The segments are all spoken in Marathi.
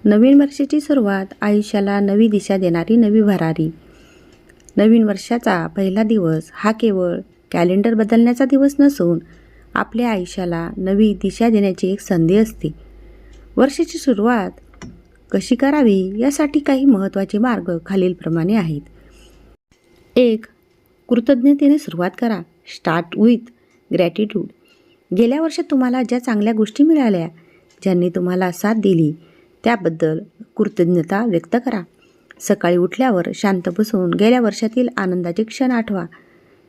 नवीन वर्षाची सुरुवात आयुष्याला नवी दिशा देणारी नवी भरारी. नवीन वर्षाचा पहिला दिवस हा केवळ कॅलेंडर बदलण्याचा दिवस नसून आपल्या आयुष्याला नवी दिशा देण्याची एक संधी असते. वर्षाची सुरुवात कशी करावी यासाठी काही महत्त्वाचे मार्ग खालीलप्रमाणे आहेत. 1. कृतज्ञतेने सुरुवात करा. Start with gratitude. गेल्या वर्षात तुम्हाला ज्या चांगल्या गोष्टी मिळाल्या, ज्यांनी तुम्हाला साथ दिली, त्याबद्दल कृतज्ञता व्यक्त करा. सकाळी उठल्यावर शांत बसून गेल्या वर्षातील आनंदाचे क्षण आठवा.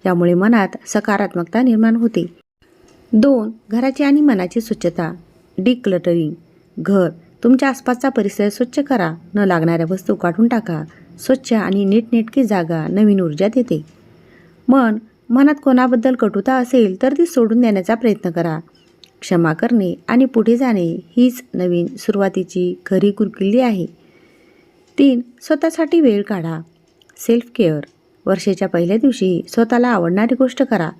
यामुळे मनात सकारात्मकता निर्माण होते. 2. घराची आणि मनाची स्वच्छता. डिक्लटरिंग. घर, तुमच्या आसपासचा परिसर स्वच्छ करा. न लागणाऱ्या वस्तू काढून टाका. स्वच्छ आणि नीटनेटकी जागा नवीन ऊर्जा देते. मनात कोणाबद्दल कटुता असेल तर ती सोडून देण्याचा प्रयत्न करा. क्षमा करणे आणि पुढे जाणे हीच नवीन सुरुवातीची खरी गुरुकिल्ली आहे. 3. स्वतःसाठी वेळ काढा. Self care. वर्षाच्या पहिल्या दिवशी स्वतःला आवडणारी गोष्ट करा.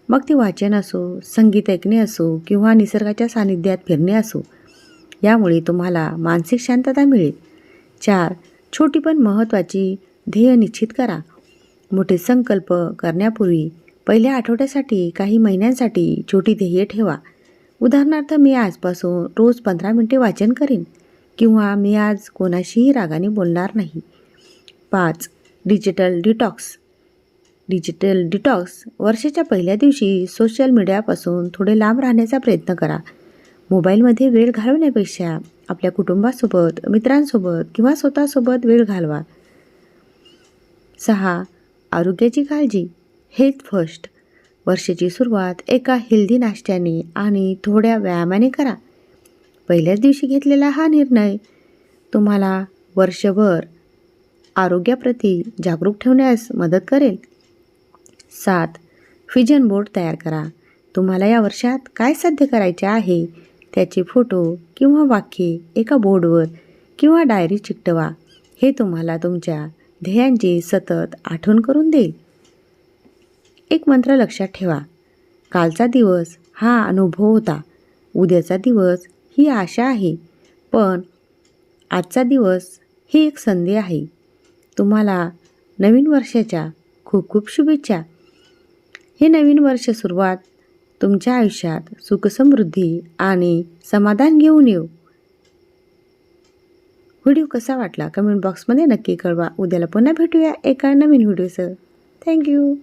मग ती वाचन असो, संगीत ऐकणे असो किंवा निसर्गाच्या सानिध्यात फिरणे असो. यामुळे तुम्हाला मानसिक शांतता मिळेल. 4. छोटी पण महत्त्वाची ध्येय निश्चित करा. मोठे संकल्प करण्यापूर्वी पहिल्या आठवड्यासाठी काही महिन्यांसाठी छोटी ध्येय ठेवा. उदाहरणार्थ, मी आजपासून रोज 15 मिनिटे वाचन करेन किंवा मी आज कोणाशीही रागाने बोलणार नाही. 5. Digital detox. वर्षाच्या पहिल्या दिवशी सोशल मीडियापासून थोडे लांब राहण्याचा प्रयत्न करा. मोबाईलमध्ये वेळ घालवण्यापेक्षा आपल्या कुटुंबासोबत, मित्रांसोबत किंवा स्वतःसोबत वेळ घालवा. 6. आरोग्याची काळजी. Health first. वर्षाची सुरुवात एका हेल्दी नाश्त्याने आणि थोड्या व्यायामाने करा. पहिल्याच दिवशी घेतलेला हा निर्णय तुम्हाला वर्षभर आरोग्याप्रती जागरूक ठेवण्यास मदत करेल. 7. व्हिजन बोर्ड तयार करा. तुम्हाला या वर्षात काय साध्य करायचे आहे त्याचे फोटो किंवा वाक्ये एका बोर्डवर किंवा डायरीत चिकटवा. हे तुम्हाला तुमच्या ध्येयांची सतत आठवण करून देईल. एक मंत्र लक्षात ठेवा. कालचा दिवस हा अनुभव होता. उद्याचा दिवस ही आशा आहे. पण आजचा दिवस ही एक संधी आहे. तुम्हाला नवीन वर्षाच्या खूप खूप शुभेच्छा. हे नवीन वर्ष सुरुवात तुमच्या आयुष्यात सुखसमृद्धी आणि समाधान घेऊन येऊ. व्हिडिओ कसा वाटला कमेंट बॉक्समध्ये नक्की कळवा. उद्याला पुन्हा भेटूया एका नवीन व्हिडिओसह. थँक्यू.